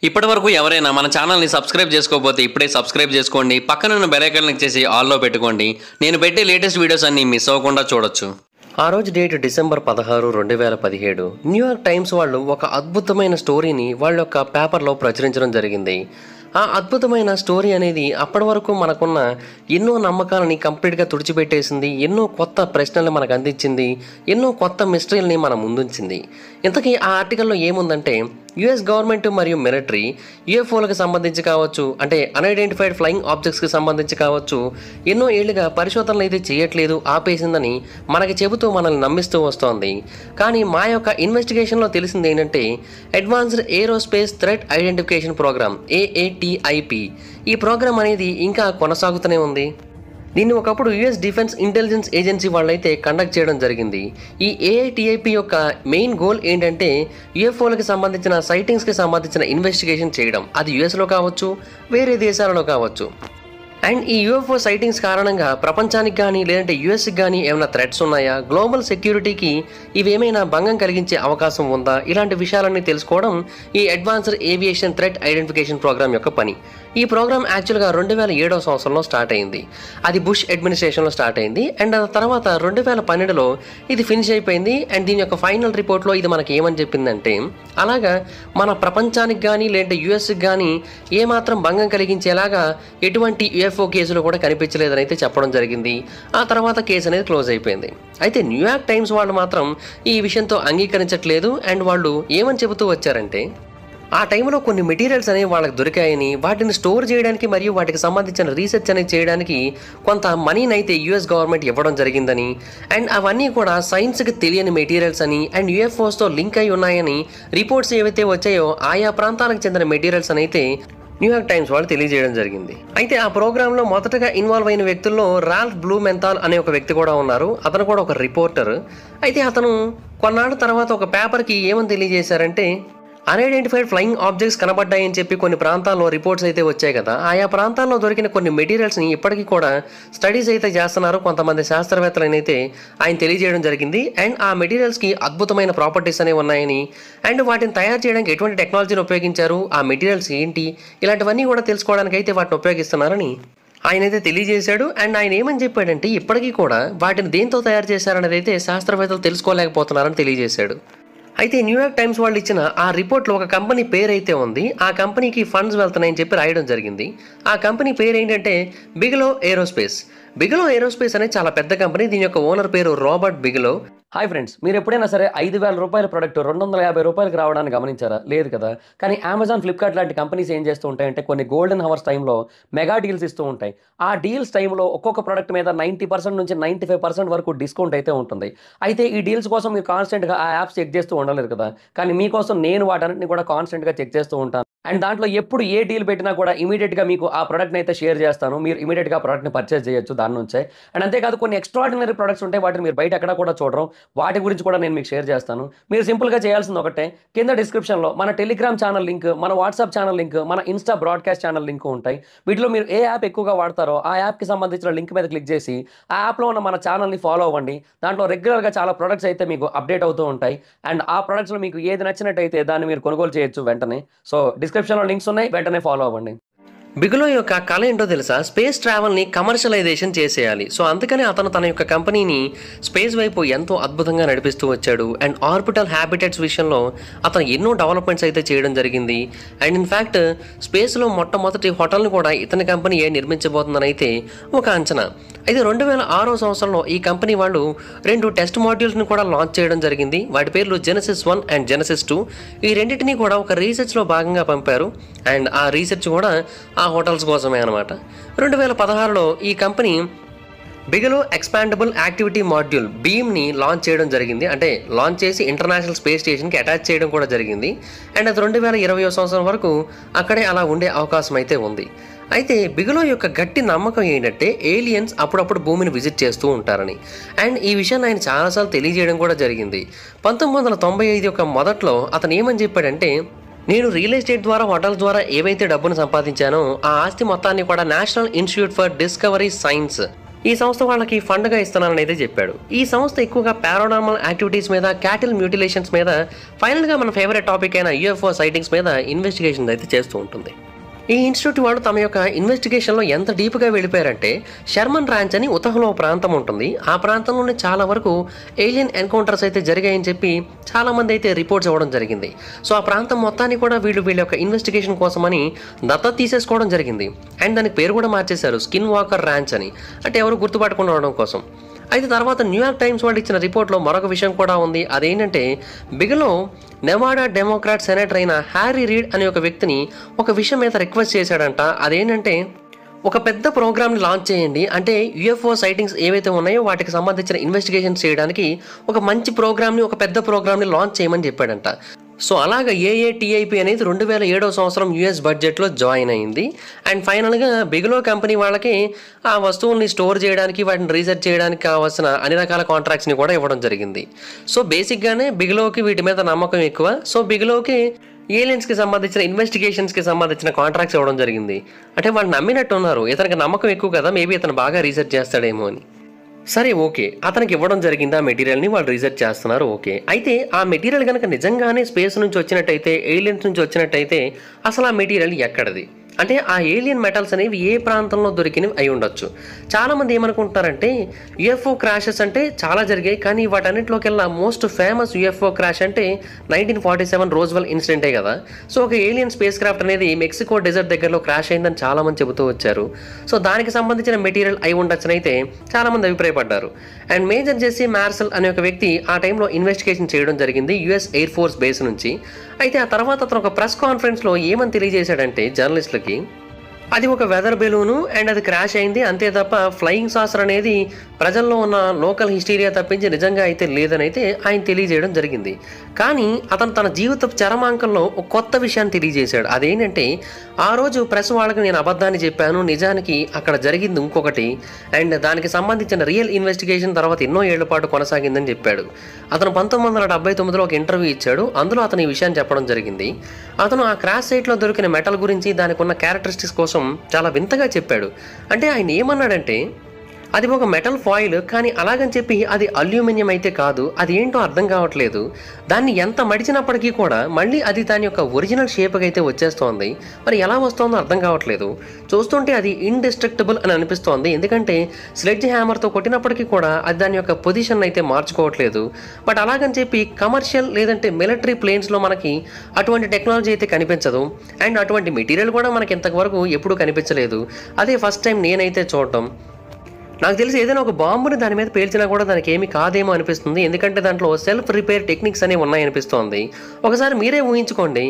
ఇప్పటివరకు ఎవరైనా మన ఛానల్ని సబ్స్క్రైబ్ చేసుకోకపోతే ఇప్పుడే సబ్స్క్రైబ్ చేసుకోండి. పక్కనున్న బెల్ ఐకాన్ క్లిక్ చేసి ఆల్లో పెట్టుకోండి. నేను పెట్టే లేటెస్ట్ వీడియోస్ అన్ని మిస్ అవ్వకుండా చూడొచ్చు. ఆ రోజు డేట్ డిసెంబర్ 16, 2017. న్యూయార్క్ టైమ్స్ వాళ్ళు ఒక అద్భుతమైన స్టోరీని వాళ్ళ యొక్క పేపర్లో ప్రచురించడం జరిగింది. ఆ అద్భుతమైన స్టోరీ అనేది అప్పటి వరకు మనకున్న ఎన్నో నమ్మకాలని కంప్లీట్గా తుడిచిపెట్టేసింది, ఎన్నో కొత్త ప్రశ్నలు మనకు అందించింది, ఎన్నో కొత్త మిస్టరీలని మన ముందుంచింది. ఇంతకీ ఆ ఆర్టికల్లో ఏముందంటే యుఎస్ గవర్నమెంట్ మరియు మిలిటరీ యూఎఫ్ఓలకు సంబంధించి కావచ్చు, అంటే అన్ఐడెంటిఫైడ్ ఫ్లయింగ్ ఆబ్జెక్ట్స్కి సంబంధించి కావచ్చు, ఎన్నో ఏళ్లుగా పరిశోధనలు అయితే చేయట్లేదు, ఆపేసిందని మనకి చెబుతూ మనల్ని నమ్మిస్తూ వస్తోంది. కానీ మా యొక్క ఇన్వెస్టిగేషన్లో తెలిసింది ఏంటంటే advanced aerospace threat identification programme AATIP ఈ ప్రోగ్రామ్ అనేది ఇంకా కొనసాగుతూనే ఉంది. దీన్ని ఒకప్పుడు యుఎస్ డిఫెన్స్ ఇంటెలిజెన్స్ ఏజెన్సీ వాళ్ళైతే కండక్ట్ చేయడం జరిగింది. ఈ AATIP యొక్క మెయిన్ గోల్ ఏంటంటే యూఎఫ్ఓలకు సంబంధించిన సైటింగ్స్కి సంబంధించిన ఇన్వెస్టిగేషన్ చేయడం, అది యుఎస్లో కావచ్చు, వేరే దేశాలలో కావచ్చు. అండ్ ఈ యూఎఫ్ఓ సైటింగ్స్ కారణంగా ప్రపంచానికి కానీ లేదంటే యుఎస్కి కానీ ఏమైనా థ్రెట్స్ ఉన్నాయా, గ్లోబల్ సెక్యూరిటీకి ఇవేమైనా భంగం కలిగించే అవకాశం ఉందా, ఇలాంటి విషయాలన్నీ తెలుసుకోవడం ఈ advanced aviation threat identification programme యొక్క పని. ఈ ప్రోగ్రామ్ యాక్చువల్గా 2007వ సంవత్సరంలో స్టార్ట్ అయింది. అది బుష్ అడ్మినిస్ట్రేషన్లో స్టార్ట్ అయింది. అండ్ ఆ తర్వాత 2012లో ఇది ఫినిష్ అయిపోయింది. అండ్ దీని యొక్క ఫైనల్ రిపోర్ట్లో ఇది మనకి ఏమని చెప్పిందంటే, అలాగా మన ప్రపంచానికి కానీ లేదంటే యుఎస్కి కానీ ఏమాత్రం భంగం కలిగించేలాగా ఎటువంటి యుఎఫ్ఓ కేసులు కూడా కనిపించలేదని అయితే చెప్పడం జరిగింది. ఆ తర్వాత కేసు అనేది క్లోజ్ అయిపోయింది. అయితే న్యూయార్క్ టైమ్స్ వాళ్ళు మాత్రం ఈ విషయంతో అంగీకరించట్లేదు. అండ్ వాళ్ళు ఏమని చెబుతూ వచ్చారంటే, ఆ టైంలో కొన్ని మెటీరియల్స్ అనేవి వాళ్ళకి దొరికాయని, వాటిని స్టోర్ చేయడానికి మరియు వాటికి సంబంధించిన రీసెర్చ్ అనేది చేయడానికి కొంత మనీని అయితే యుఎస్ గవర్నమెంట్ ఇవ్వడం జరిగిందని, అండ్ అవన్నీ కూడా సైన్స్కి తెలియని మెటీరియల్స్ అని, అండ్ యుఎఫ్ఓస్తో లింక్ అయి ఉన్నాయని రిపోర్ట్స్ ఏవైతే వచ్చాయో ఆయా ప్రాంతాలకు చెందిన మెటీరియల్స్ అని అయితే న్యూయార్క్ టైమ్స్ వాళ్ళు తెలియజేయడం జరిగింది. అయితే ఆ ప్రోగ్రాంలో మొదటగా ఇన్వాల్వ్ అయిన వ్యక్తుల్లో రాల్ఫ్ బ్లూమెంథాల్ అనే ఒక వ్యక్తి కూడా ఉన్నారు. అతను కూడా ఒక రిపోర్టర్. అయితే అతను కొన్నాళ్ళ తర్వాత ఒక పేపర్కి ఏమని తెలియజేశారంటే, అన్ఐడెంటిఫైడ్ ఫ్లయింగ్ ఆబ్జెక్ట్స్ కనబడ్డాయని చెప్పి కొన్ని ప్రాంతాల్లో రిపోర్ట్స్ అయితే వచ్చాయి కదా, ఆయా ప్రాంతాల్లో దొరికిన కొన్ని మెటీరియల్స్ని ఇప్పటికీ కూడా స్టడీస్ అయితే చేస్తున్నారు కొంతమంది శాస్త్రవేత్తలని అయితే ఆయన తెలియజేయడం జరిగింది. అండ్ ఆ మెటీరియల్స్కి అద్భుతమైన ప్రాపర్టీస్ అనేవి ఉన్నాయని, అండ్ వాటిని తయారు చేయడానికి ఎటువంటి టెక్నాలజీని ఉపయోగించారు, ఆ మెటీరియల్స్ ఏంటి, ఇలాంటివన్నీ కూడా తెలుసుకోవడానికి అయితే వాటిని ఉపయోగిస్తున్నారని ఆయన అయితే తెలియజేశాడు. అండ్ ఆయన ఏమని చెప్పాడంటే, ఇప్పటికీ కూడా వాటిని దేంతో తయారు చేశారనేది అయితే శాస్త్రవేత్తలు తెలుసుకోలేకపోతున్నారని తెలియజేశాడు. అయితే న్యూయార్క్ టైమ్స్ వాళ్ళు ఇచ్చిన ఆ రిపోర్ట్లో ఒక కంపెనీ పేరు అయితే ఉంది. ఆ కంపెనీకి ఫండ్స్ వెళ్తున్నాయని చెప్పి రాయడం జరిగింది. ఆ కంపెనీ పేరు ఏంటంటే బిగెలో ఏరోస్పేస్. బిగెలో ఏరోస్పేస్ అనేది చాలా పెద్ద కంపెనీ. దీని యొక్క ఓనర్ పేరు రాబర్ట్ బిగెలో. హాయ్ ఫ్రెండ్స్, మీరు ఎప్పుడైనా సరే 5,000 రూపాయల ప్రోడక్ట్ 250 రూపాయలకి రావడానికి గమనించారా? లేదు కదా. కానీ అమెజాన్, ఫ్లిప్కార్ట్ లాంటి కంపెనీస్ ఏం చేస్తూ ఉంటాయంటే కొన్ని గోల్డెన్ హవర్స్ టైంలో మెగా డీల్స్ ఇస్తూ ఉంటాయి. ఆ డీల్స్ టైంలో ఒక్కొక్క ప్రోడక్ట్ మీద 90% నుంచి 95% వరకు డిస్కౌంట్ అయితే ఉంటుంది. అయితే ఈ డీల్స్ కోసం మీరు కాన్స్టెంట్గా ఆ యాప్స్ చెక్ చేస్తూ ఉండలేదు కదా. కానీ మీకోసం నేను వాటన్నిటిని కూడా కాన్స్టెంట్గా చెక్ చేస్తూ ఉంటాను. అండ్ దాంట్లో ఎప్పుడు ఏ డీల్ పెట్టినా కూడా ఇమీడియట్గా మీకు ఆ ప్రోడక్ట్ని అయితే షేర్ చేస్తాను. మీరు ఇమీడియట్గా ఆ ప్రోడక్ట్ని పర్చేస్ చేయొచ్చు దాని నుంచే. అండ్ అంతేకాదు కొన్ని ఎక్స్ట్రాడినరీ ప్రొడక్ట్స్ ఉంటాయి, వాటిని మీరు బయట ఎక్కడ కూడా చూడరు. వాటి గురించి కూడా నేను మీకు షేర్ చేస్తాను. మీరు సింపుల్గా చేయాల్సింది ఒకటే, కింద డిస్క్రిప్షన్లో మన టెలిగ్రామ్ ఛానల్ లింక్, మన వాట్సాప్ ఛానల్ లింక్, మన ఇన్స్టా బ్రాడ్కాస్ట్ ఛానల్ లింక్ ఉంటాయి. వీటిలో మీరు ఏ యాప్ ఎక్కువగా వాడతారో ఆ యాప్కి సంబంధించిన లింక్ మీద క్లిక్ చేసి ఆ యాప్లో ఉన్న మన ఛానల్ని ఫాలో అవ్వండి. దాంట్లో రెగ్యులర్గా చాలా ప్రొడక్ట్స్ అయితే మీకు అప్డేట్ అవుతూ ఉంటాయి. అండ్ ఆ ప్రొడక్ట్స్లో మీకు ఏది నచ్చినట్టయితే దాన్ని మీరు కొనుగోలు చేయొచ్చు వెంటనే. సో డిస్క్రిప్షన్లో లింక్స్ ఉన్నాయి, వెంటనే ఫాలో అవ్వండి. బిగెలో యొక్క కళ ఏంటో తెలుసా? స్పేస్ ట్రావెల్ని కమర్షియలైజేషన్ చేసేయాలి. సో అందుకని అతను తన యొక్క కంపెనీని స్పేస్ వైపు ఎంతో అద్భుతంగా నడిపిస్తూ వచ్చాడు. అండ్ ఆర్బిటల్ హ్యాబిటెట్స్ విషయంలో అతను ఎన్నో డెవలప్మెంట్స్ అయితే చేయడం జరిగింది. అండ్ ఇన్ఫ్యాక్ట్ స్పేస్లో మొట్టమొదటి హోటల్ని కూడా ఇతని కంపెనీ నిర్మించబోతుందని అయితే ఒక అంచనా. అయితే 2006వ సంవత్సరంలో ఈ కంపెనీ వాళ్ళు 2 టెస్ట్ మాడ్యూల్స్ని కూడా లాంచ్ చేయడం జరిగింది. వాటి పేర్లు జెనసిస్ 1 అండ్ జెనసిస్ 2. ఈ రెండింటినీ కూడా ఒక రీసెర్చ్లో భాగంగా పంపారు. అండ్ ఆ రీసెర్చ్ కూడా ఆ హోటల్స్ కోసమే అనమాట. 2016లో ఈ company Bigelow expandable activity module బీమ్ని లాంచ్ చేయడం జరిగింది. అంటే లాంచ్ చేసి ఇంటర్నేషనల్ స్పేస్ స్టేషన్కి అటాచ్ చేయడం కూడా జరిగింది. అండ్ అది 2020వ సంవత్సరం వరకు అక్కడే అలా ఉండే అవకాశం అయితే ఉంది. అయితే బిగెలో యొక్క గట్టి నమ్మకం ఏంటంటే ఏలియన్స్ అప్పుడప్పుడు భూమిని విజిట్ చేస్తూ ఉంటారని. అండ్ ఈ విషయాన్ని ఆయన చాలాసార్లు తెలియజేయడం కూడా జరిగింది. 1995 యొక్క మొదట్లో అతను ఏమని చెప్పాడంటే, నేను రియల్ ఎస్టేట్ ద్వారా, హోటల్స్ ద్వారా ఏవైతే డబ్బును సంపాదించానో ఆ ఆస్తి మొత్తాన్ని కూడా national institute for discovery science ఈ సంస్థ వాళ్ళకి ఫండ్గా ఇస్తున్నానని అయితే చెప్పాడు. ఈ సంస్థ ఎక్కువగా పారానార్మల్ యాక్టివిటీస్ మీద, క్యాటిల్ మ్యూటిలేషన్స్ మీద, ఫైనల్గా మన ఫేవరెట్ టాపిక్ అయిన యూఎఫ్ఓ సైటింగ్స్ మీద ఇన్వెస్టిగేషన్స్ అయితే చేస్తూ ఉంటుంది. ఈ ఇన్స్టిట్యూట్ వాళ్ళు తమ యొక్క ఇన్వెస్టిగేషన్లో ఎంత డీప్గా వెళ్ళిపోయారంటే, షర్మన్ ర్యాంచ్ అని ఉతహలో ప్రాంతం ఉంటుంది. ఆ ప్రాంతంలోనే చాలా వరకు ఏలియన్ ఎన్కౌంటర్స్ అయితే జరిగాయని చెప్పి చాలామంది అయితే రిపోర్ట్స్ ఇవ్వడం జరిగింది. సో ఆ ప్రాంతం మొత్తాన్ని కూడా వీళ్ళ యొక్క ఇన్వెస్టిగేషన్ కోసమని దత్తత తీసేసుకోవడం జరిగింది. అండ్ దానికి పేరు కూడా మార్చేశారు, స్కిన్ వాకర్ ర్యాంచ్ అని, అంటే ఎవరు గుర్తుపట్టకుండా ఉండడం కోసం. అయితే తర్వాత న్యూయార్క్ టైమ్స్ వాళ్ళు ఇచ్చిన రిపోర్ట్లో మరొక విషయం కూడా ఉంది. అదేంటంటే బిగలో నెవాడా డెమోక్రాట్ సెనేటర్ అయిన హ్యారీ రీడ్ అనే ఒక వ్యక్తిని ఒక విషయం మీద రిక్వెస్ట్ చేశాడంట. అదేంటంటే ఒక పెద్ద ప్రోగ్రామ్ని లాంచ్ చేయండి, అంటే యూఎఫ్ఓ సైటింగ్స్ ఏవైతే ఉన్నాయో వాటికి సంబంధించిన ఇన్వెస్టిగేషన్స్ చేయడానికి ఒక మంచి ప్రోగ్రామ్ని, ఒక పెద్ద ప్రోగ్రామ్ని లాంచ్ చేయమని చెప్పాడంట. సో అలాగా ఏఏటిఐపి అనేది 2007 సంవత్సరం యూఎస్ బడ్జెట్లో జాయిన్ అయింది. అండ్ ఫైనల్గా బిగలో కంపెనీ వాళ్ళకి ఆ వస్తువుల్ని స్టోర్ చేయడానికి, వాటిని రీసెర్చ్ చేయడానికి కావాల్సిన అన్ని రకాల కాంట్రాక్ట్స్ని కూడా ఇవ్వడం జరిగింది. సో బేసిక్గానే బిగలోకి వీటి మీద నమ్మకం ఎక్కువ. సో బిగలోకి ఏలియన్స్కి సంబంధించిన ఇన్వెస్టిగేషన్స్కి సంబంధించిన కాంట్రాక్ట్స్ ఇవ్వడం జరిగింది. అంటే వాళ్ళు నమ్మినట్టు ఉన్నారు, ఇతనికి నమ్మకం ఎక్కువ కదా, మేబీ ఇతను బాగా రీసెర్చ్ చేస్తాడేమో అని. సరే ఓకే, అతనికి ఇవ్వడం జరిగింది ఆ మెటీరియల్ని, వాళ్ళు రీసెర్చ్ చేస్తున్నారు. ఓకే, అయితే ఆ మెటీరియల్ కనుక నిజంగానే స్పేస్ నుంచి వచ్చినట్టయితే, ఏలియన్స్ నుంచి వచ్చినట్టయితే అసలు ఆ మెటీరియల్ ఎక్కడిది? అంటే ఆ ఏలియన్ మెటల్స్ అనేవి ఏ ప్రాంతంలో దొరికినవి అయి ఉండొచ్చు. చాలామంది ఏమనుకుంటున్నారంటే యూఎఫ్ఓ క్రాషెస్ అంటే చాలా జరిగాయి, కానీ వాటన్నింటిలోకెల్లా మోస్ట్ ఫేమస్ యూఎఫ్ఓ క్రాష్ అంటే 1947 రోజ్వెల్ ఇన్సిడెంటే కదా. సో ఒక ఏలియన్ స్పేస్ క్రాఫ్ట్ అనేది మెక్సికో డెజర్ట్ దగ్గరలో క్రాష్ అయిందని చాలామంది చెబుతూ వచ్చారు. సో దానికి సంబంధించిన మెటీరియల్ అయి ఉండొచ్చని అయితే చాలామంది అభిప్రాయపడ్డారు. అండ్ మేజర్ జెస్సీ మార్సెల్ అనే ఒక వ్యక్తి ఆ టైంలో ఇన్వెస్టిగేషన్ చేయడం జరిగింది యుఎస్ ఎయిర్ ఫోర్స్ బేస్ నుంచి. అయితే ఆ తర్వాత అతను ఒక ప్రెస్ కాన్ఫరెన్స్లో ఏమని తెలియజేశాడంటే జర్నలిస్టులకి, అది ఒక వెదర్ బెలూను అండ్ అది క్రాష్ అయింది అంతే తప్ప ఫ్లయింగ్ సాసర్ అనేది ప్రజల్లో ఉన్న లోకల్ హిస్టీరియా తప్పించి నిజంగా అయితే లేదని అయితే ఆయన తెలియజేయడం జరిగింది. కానీ అతను తన జీవిత చరమాంకంలో ఒక కొత్త విషయాన్ని తెలియజేశాడు. అదేంటంటే ఆ రోజు ప్రెస్ వాళ్ళకి నేను అబద్ధాన్ని చెప్పాను, నిజానికి అక్కడ జరిగింది ఇంకొకటి, అండ్ దానికి సంబంధించిన రియల్ ఇన్వెస్టిగేషన్ తర్వాత ఎన్నో ఏళ్ల పాటు కొనసాగిందని చెప్పాడు. అతను 1979లో ఒక ఇంటర్వ్యూ ఇచ్చాడు, అందులో అతను ఈ విషయాన్ని చెప్పడం జరిగింది. అతను ఆ క్రాష్ సైట్లో దొరికిన మెటల్ గురించి, దానికి ఉన్న క్యారెక్టరిస్టిక్స్ కోసం చాలా వింతగా చెప్పాడు. అంటే ఆయన ఏమన్నాడంటే అది ఒక మెటల్ ఫాయిల్, కానీ అలాగని చెప్పి అది అల్యూమినియం అయితే కాదు, అది ఏంటో అర్థం కావట్లేదు, దాన్ని ఎంత మడిచినప్పటికీ కూడా మళ్ళీ అది దాని యొక్క ఒరిజినల్ షేప్కి అయితే వచ్చేస్తోంది, మరి ఎలా వస్తుందో అర్థం కావట్లేదు, చూస్తుంటే అది ఇండిస్ట్రక్టబుల్ అని అనిపిస్తోంది, ఎందుకంటే స్లెడ్జ్ హ్యామర్తో కొట్టినప్పటికీ కూడా అది దాని యొక్క పొజిషన్ అయితే మార్చుకోవట్లేదు. బట్ అలాగని చెప్పి కమర్షియల్ లేదంటే మిలిటరీ ప్లేన్స్లో మనకి అటువంటి టెక్నాలజీ అయితే కనిపించదు, అండ్ అటువంటి మెటీరియల్ కూడా మనకి ఇంతవరకు ఎప్పుడూ కనిపించలేదు, అదే ఫస్ట్ టైం నేనైతే చూడటం. నాకు తెలిసి ఏదైనా ఒక బాంబుని దాని మీద పేల్చినా కూడా దానికి ఏమీ కాదేమో అనిపిస్తుంది, ఎందుకంటే దాంట్లో సెల్ఫ్ రిపేర్ టెక్నిక్స్ అనేవి ఉన్నాయనిపిస్తోంది. ఒకసారి మీరే ఊహించుకోండి,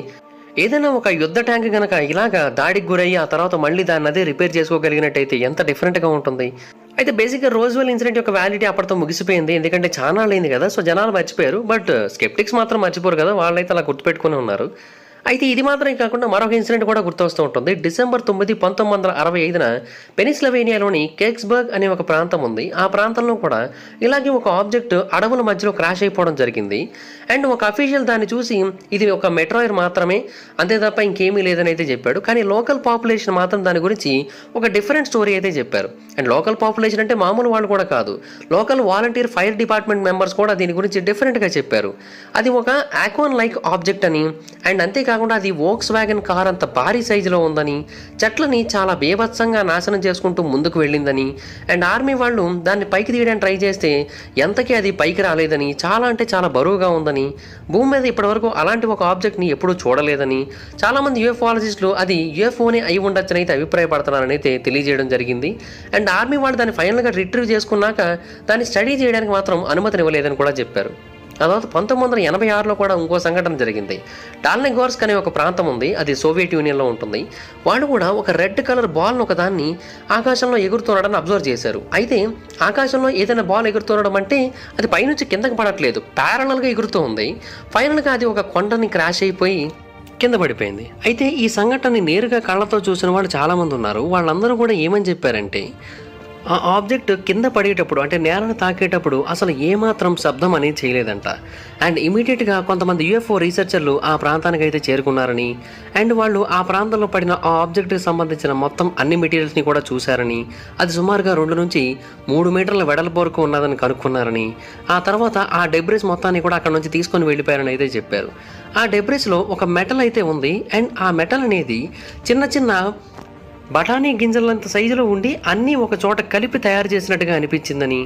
ఏదైనా ఒక యుద్ధ ట్యాంక్ కనుక ఇలాగా దాడికి గురయ్యి ఆ తర్వాత మళ్ళీ దాన్ని అదే రిపేర్ చేసుకోగలిగినట్టయితే ఎంత డిఫరెంట్గా ఉంటుంది. అయితే బేసిక్గా రోజ్వెల్ ఇన్సిడెంట్ యొక్క వ్యాలిడిటీ అప్పటితో ముగిసిపోయింది, ఎందుకంటే చాలా అయింది కదా, సో జనాలు మర్చిపోయారు. బట్ స్కెప్టిక్స్ మాత్రం మర్చిపోరు కదా, వాళ్ళైతే అలా గుర్తుపెట్టుకుని ఉన్నారు. అయితే ఇది మాత్రమే కాకుండా మరొక ఇన్సిడెంట్ కూడా గుర్తొస్తూ ఉంటుంది. డిసెంబర్ 9, 1965న పెనిసిల్వేనియాలోని కేక్స్బర్గ్ అనే ఒక ప్రాంతం ఉంది. ఆ ప్రాంతంలో కూడా ఇలాగే ఒక ఆబ్జెక్ట్ అడవుల మధ్యలో క్రాష్ అయిపోవడం జరిగింది. అండ్ ఒక అఫీషియల్ దాన్ని చూసి ఇది ఒక మెట్రాయిర్ మాత్రమే, అంతే తప్ప ఇంకేమీ లేదని అయితే చెప్పాడు. కానీ లోకల్ పాపులేషన్ మాత్రం దాని గురించి ఒక డిఫరెంట్ స్టోరీ అయితే చెప్పారు. అండ్ లోకల్ పాపులేషన్ అంటే మామూలు వాళ్ళు కూడా కాదు, local volunteer fire department members కూడా దీని గురించి డిఫరెంట్గా చెప్పారు. అది ఒక ఆక్వాన్ లైక్ ఆబ్జెక్ట్ అని, అండ్ అంతేకాకుండా అది వోక్స్ వ్యాగన్ కార్ అంత భారీ సైజులో ఉందని, చెట్లని చాలా బేభత్సంగా నాశనం చేసుకుంటూ ముందుకు వెళ్ళిందని, అండ్ ఆర్మీ వాళ్ళు దాన్ని పైకి తీయడానికి ట్రై చేస్తే ఎంతకీ అది పైకి రాలేదని, చాలా అంటే చాలా బరువుగా ఉందని, భూమి మీద ఇప్పటివరకు అలాంటి ఒక ఆబ్జెక్ట్ని ఎప్పుడూ చూడలేదని, చాలామంది యూఎఫ్ఓలజిస్టులు అది యూఎఫ్ఓనే అయి ఉండొచ్చని అయితే అభిప్రాయపడుతున్నారని అయితే తెలియజేయడం జరిగింది. అండ్ ఆర్మీ వాళ్ళు దాన్ని ఫైనల్గా రిట్రీవ్ చేసుకున్నాక దాన్ని స్టడీ చేయడానికి మాత్రం అనుమతినివ్వలేదని కూడా చెప్పారు. ఆ తర్వాత 1986లో కూడా ఇంకో సంఘటన జరిగింది. డాల్నెగోర్స్క్ అనే ఒక ప్రాంతం ఉంది, అది సోవియట్ యూనియన్లో ఉంటుంది. వాళ్ళు కూడా ఒక రెడ్ కలర్ బాల్ను ఒక దాన్ని ఆకాశంలో ఎగురుతుండడం అబ్జర్వ్ చేశారు. అయితే ఆకాశంలో ఏదైనా బాల్ ఎగురుతుండడం అంటే అది పైనుంచి కిందకి పడట్లేదు, ప్యారలల్గా ఎగురుతూ ఉంది. ఫైనల్గా అది ఒక కొండని క్రాష్ అయిపోయి కింద పడిపోయింది. అయితే ఈ సంఘటనని నేరుగా కళ్ళతో చూసిన వాళ్ళు చాలామంది ఉన్నారు. వాళ్ళందరూ కూడా ఏమని చెప్పారంటే ఆ ఆబ్జెక్ట్ కింద పడేటప్పుడు అంటే నేలను తాకేటప్పుడు అసలు ఏమాత్రం శబ్దం అనేది చేయలేదంట. అండ్ ఇమీడియట్గా కొంతమంది యూఎఫ్ఓ రీసెర్చర్లు ఆ ప్రాంతానికి అయితే చేరుకున్నారని, అండ్ వాళ్ళు ఆ ప్రాంతంలో పడిన ఆ ఆబ్జెక్ట్కి సంబంధించిన మొత్తం అన్ని మెటీరియల్స్ని కూడా చూశారని, అది సుమారుగా 2 నుంచి 3 మీటర్ల వెడల్పు వరకు ఉన్నదని కనుక్కున్నారని, ఆ తర్వాత ఆ డెబ్రిస్ మొత్తాన్ని కూడా అక్కడ నుంచి తీసుకొని వెళ్ళిపోయారని అయితే చెప్పారు. ఆ డెబ్రిస్లో ఒక మెటల్ అయితే ఉంది, అండ్ ఆ మెటల్ అనేది చిన్న చిన్న బఠానీ గింజలంత సైజులో ఉండి అన్నీ ఒక చోట కలిపి తయారు చేసినట్టుగా అనిపించిందని,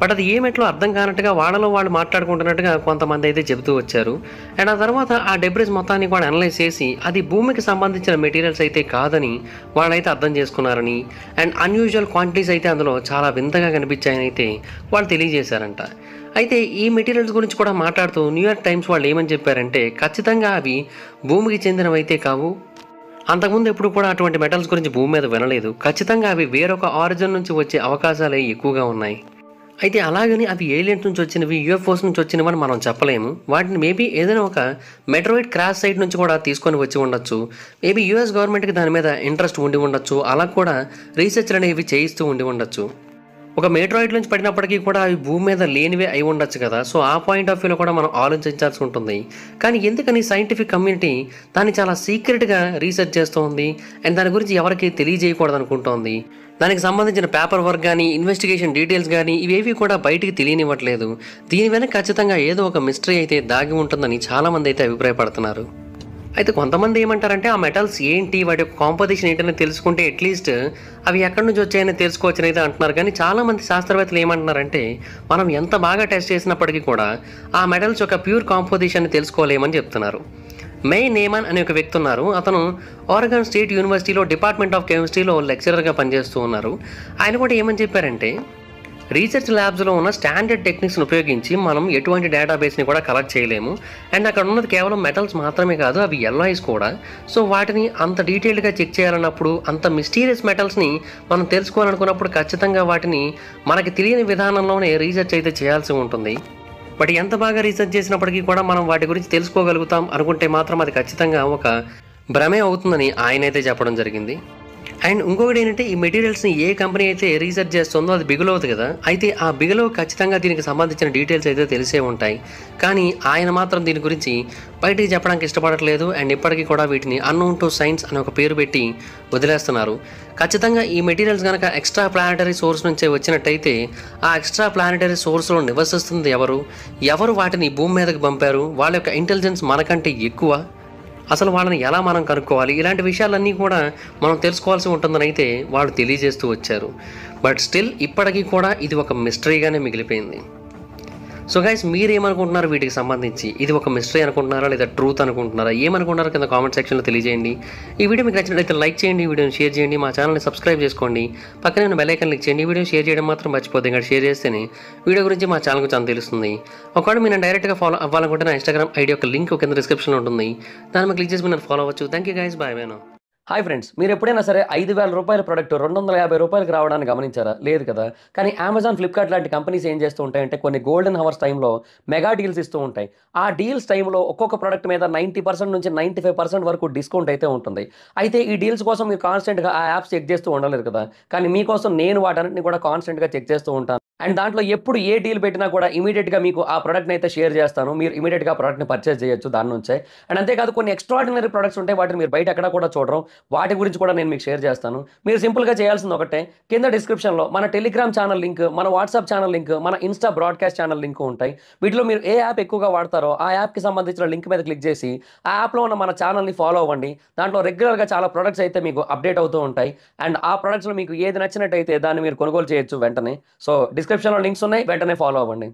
బట్ అది ఏ మెట్లో అర్థం కానట్టుగా వాళ్ళలో వాళ్ళు మాట్లాడుకుంటున్నట్టుగా కొంతమంది అయితే చెబుతూ వచ్చారు. అండ్ ఆ తర్వాత ఆ డెబ్రిస్ మొత్తాన్ని కూడా అనలైజ్ చేసి అది భూమికి సంబంధించిన మెటీరియల్స్ అయితే కాదని వాళ్ళైతే అర్థం చేసుకున్నారని, అండ్ అన్యూజువల్ క్వాంటిటీస్ అయితే అందులో చాలా వింతగా కనిపించాయని అయితే వాళ్ళు తెలియజేశారంట. అయితే ఈ మెటీరియల్స్ గురించి కూడా మాట్లాడుతూ న్యూయార్క్ టైమ్స్ వాళ్ళు ఏమని చెప్పారంటే, ఖచ్చితంగా అవి భూమికి చెందినవైతే కావు, అంతకుముందు ఎప్పుడు కూడా అటువంటి మెటల్స్ గురించి భూమి మీద వినలేదు, ఖచ్చితంగా అవి వేరొక ఆరిజిన్ నుంచి వచ్చే అవకాశాలే ఎక్కువగా ఉన్నాయి. అయితే అలాగని అవి ఏలియన్స్ నుంచి వచ్చినవి, యూఎఫ్ఓస్ నుంచి వచ్చినవి అని మనం చెప్పలేము. వాటిని మేబీ ఏదైనా ఒక మెట్రాయిడ్ క్రాష్ సైట్ నుంచి కూడా తీసుకొని వచ్చి ఉండొచ్చు. మేబీ యూఎస్ గవర్నమెంట్కి దాని మీద ఇంట్రెస్ట్ ఉండి ఉండొచ్చు, అలా కూడా రీసెర్చ్లు అనేవి చేయిస్తూ ఉండి ఉండొచ్చు. ఒక మెట్రాయిడ్ నుంచి పడినప్పటికీ కూడా అవి భూమి మీద లేనివే అయి ఉండొచ్చు కదా. సో ఆ పాయింట్ ఆఫ్ వ్యూలో కూడా మనం ఆలోచించాల్సి ఉంటుంది. కానీ ఎందుకని సైంటిఫిక్ కమ్యూనిటీ దాన్ని చాలా సీక్రెట్గా రీసెర్చ్ చేస్తూ ఉంది, అండ్ దాని గురించి ఎవరికి తెలియజేయకూడదు అనుకుంటోంది. దానికి సంబంధించిన పేపర్ వర్క్ కానీ, ఇన్వెస్టిగేషన్ డీటెయిల్స్ కానీ ఇవేవి కూడా బయటికి తెలియనివ్వట్లేదు. దీని వెనక ఖచ్చితంగా ఏదో ఒక మిస్టరీ అయితే దాగి ఉంటుందని చాలామంది అయితే అభిప్రాయపడుతున్నారు. అయితే కొంతమంది ఏమంటారంటే, ఆ మెటల్స్ ఏంటి, వాటి యొక్క కాంపోజిషన్ ఏంటని తెలుసుకుంటే అట్లీస్ట్ అవి ఎక్కడి నుంచి వచ్చాయని తెలుసుకోవచ్చని అయితే అంటున్నారు. కానీ చాలామంది శాస్త్రవేత్తలు ఏమంటున్నారంటే, మనం ఎంత బాగా టెస్ట్ చేసినప్పటికీ కూడా ఆ మెటల్స్ యొక్క ప్యూర్ కాంపోజిషన్ తెలుసుకోలేమని చెప్తున్నారు. మే నేమన్ అనే ఒక వ్యక్తి ఉన్నారు. అతను ఆరెగన్ స్టేట్ యూనివర్సిటీలో డిపార్ట్మెంట్ ఆఫ్ కెమిస్ట్రీలో లెక్చరర్గా పనిచేస్తూ ఉన్నారు. ఆయన కూడా ఏమని చెప్పారంటే, రీసెర్చ్ ల్యాబ్స్లో ఉన్న స్టాండర్డ్ టెక్నిక్స్ని ఉపయోగించి మనం ఎటువంటి డేటాబేస్ని కూడా కలెక్ట్ చేయలేము. అండ్ అక్కడ ఉన్నది కేవలం మెటల్స్ మాత్రమే కాదు, అవి ఎల్లాయిస్ కూడా. సో వాటిని అంత డీటెయిల్డ్గా చెక్ చేయాలన్నప్పుడు, అంత మిస్టీరియస్ మెటల్స్ని మనం తెలుసుకోవాలనుకున్నప్పుడు ఖచ్చితంగా వాటిని మనకి తెలియని విధానంలోనే రీసెర్చ్ అయితే చేయాల్సి ఉంటుంది. బట్ ఎంత బాగా రీసెర్చ్ చేసినప్పటికీ కూడా మనం వాటి గురించి తెలుసుకోగలుగుతాం అనుకుంటే మాత్రం అది ఖచ్చితంగా ఒక భ్రమే అవుతుందని ఆయన అయితే చెప్పడం జరిగింది. అండ్ ఇంకొకటి ఏంటంటే, ఈ మెటీరియల్స్ని ఏ కంపెనీ అయితే రీసెర్చ్ చేస్తుందో అది బిగులవుతుంది కదా. అయితే ఆ బిగులో ఖచ్చితంగా దీనికి సంబంధించిన డీటెయిల్స్ అయితే తెలిసే ఉంటాయి. కానీ ఆయన మాత్రం దీని గురించి బయటికి చెప్పడానికి ఇష్టపడట్లేదు. అండ్ ఇప్పటికీ కూడా వీటిని అన్నోన్ టు సైన్స్ అనే ఒక పేరు పెట్టి వదిలేస్తున్నారు. ఖచ్చితంగా ఈ మెటీరియల్స్ కనుక ఎక్స్ట్రా ప్లానెటరీ సోర్స్ నుంచే వచ్చినట్టయితే, ఆ ఎక్స్ట్రా ప్లానెటరీ సోర్స్లో నివసిస్తుంది ఎవరు వాటిని భూమి మీదకి పంపారు, వాళ్ళ యొక్క ఇంటెలిజెన్స్ మనకంటే ఎక్కువ, అసలు వాళ్ళని ఎలా మనం కనుక్కోవాలి, ఇలాంటి విషయాలన్నీ కూడా మనం తెలుసుకోవాల్సి ఉంటుందని అయితే వాళ్ళు తెలియజేస్తూ వచ్చారు. బట్ స్టిల్ ఇప్పటికీ కూడా ఇది ఒక మిస్టరీగానే మిగిలిపోయింది. సో గైస్, మీరేమనుకుంటున్నారు వీటికి సంబంధించి? ఇది ఒక మిస్టరీ అనుకుంటున్నారా, లేదా ట్రూత్ అనుకుంటున్నారా? ఏమనుకుంటున్నారో కింద కామెంట్ సెక్షన్లో తెలియజేయండి. ఈ వీడియో మీకు నచ్చినట్లయితే లైక్ చేయండి, వీడియోని షేర్ చేయండి, మా ఛానల్ని సబ్స్క్రైబ్ చేసుకోండి, పక్కనే ఉన్న బెల్ ఐకాన్ క్లిక్ చేయండి. వీడియో షేర్ చేయడం మాత్రం మర్చిపోద్దు, ఇంకా షేర్ చేస్తేనే వీడియో గురించి మా ఛానల్ గురించి అంత తెలుస్తుంది. ఒకవేళ మీరు డైరెక్ట్గా ఫాలో అవ్వాలనుకుంటే నా ఇన్స్టాగ్రామ్ ఐడి యొక్క లింక్ కింద డిస్క్రిప్షన్లో ఉంటుంది, దాని మీద క్లిక్ చేసి మీరు ఫాలో అవ్వచ్చు. Thank you guys, bye bye. Hi friends, మీరు ఎప్పుడైనా సరే 5,000 రూపాయల ప్రోడక్ట్ 250 రూపాయలకి రావడానికి గమనించారా? లేదు కదా. కానీ అమెజాన్, ఫ్లిప్కార్ట్ లాంటి కంపెనీస్ ఏం చేస్తూ ఉంటాయంటే, కొన్ని గోల్డెన్ హవర్స్ టైంలో మెగా డీల్స్ ఇస్తూ ఉంటాయి. ఆ డీల్స్ టైంలో ఒక్కొక్క ప్రోడక్ట్ మీద 90% నుంచి 95% వరకు డిస్కౌంట్ అయితే ఉంటుంది. అయితే ఈ డీల్స్ కోసం మీరు కాన్స్టెంట్గా ఆ యాప్స్ చెక్ చేస్తూ ఉండలేరు కదా. కానీ మీకోసం నేను వాటన్నిటిని కూడా కాన్స్టెంట్గా చెక్ చేస్తూ ఉంటాను. అండ్ దాంట్లో ఎప్పుడు ఏ డీల్ పెట్టినా కూడా ఇమీడియట్గా మీకు ఆ ప్రోడక్ట్ని అయితే షేర్ చేస్తాను. మీరు ఇమీడియట్గా ఆ ప్రోడక్ట్ని పర్చేస్ చేయొచ్చు దాని నుంచే. అండ్ అంతేకాదు, కొన్ని ఎక్స్ట్రాడినరీ ప్రొడక్ట్స్ ఉంటాయి, వాటిని మీరు బయట ఎక్కడ కూడా చూడరు. వాటి గురించి కూడా నేను మీకు షేర్ చేస్తాను. మీరు సింపుల్గా చేయాల్సింది ఒకటే, కింద డిస్క్రిప్షన్లో మన టెలిగ్రామ్ ఛానల్ లింక్, మన వాట్సాప్ ఛానల్ లింక్, మన ఇన్స్టా బ్రాడ్కాస్ట్ ఛానల్ లింక్ ఉంటాయి. వీటిలో మీరు ఏ యాప్ ఎక్కువగా వాడతారో ఆ యాప్కి సంబంధించిన లింక్ మీద క్లిక్ చేసి ఆ యాప్లో ఉన్న మన ఛానల్ని ఫాలో అవ్వండి. దాంట్లో రెగ్యులర్గా చాలా ప్రొడక్ట్స్ అయితే మీకు అప్డేట్ అవుతూ ఉంటాయి. అండ్ ఆ ప్రొడక్ట్స్లో మీకు ఏది నచ్చినట్టయితే దాన్ని మీరు కొనుగోలు చేయొచ్చు వెంటనే. సో డిస్క్రిప్షన్లో లింక్స్ ఉన్నాయి, వెంటనే ఫాలో అవ్వండి.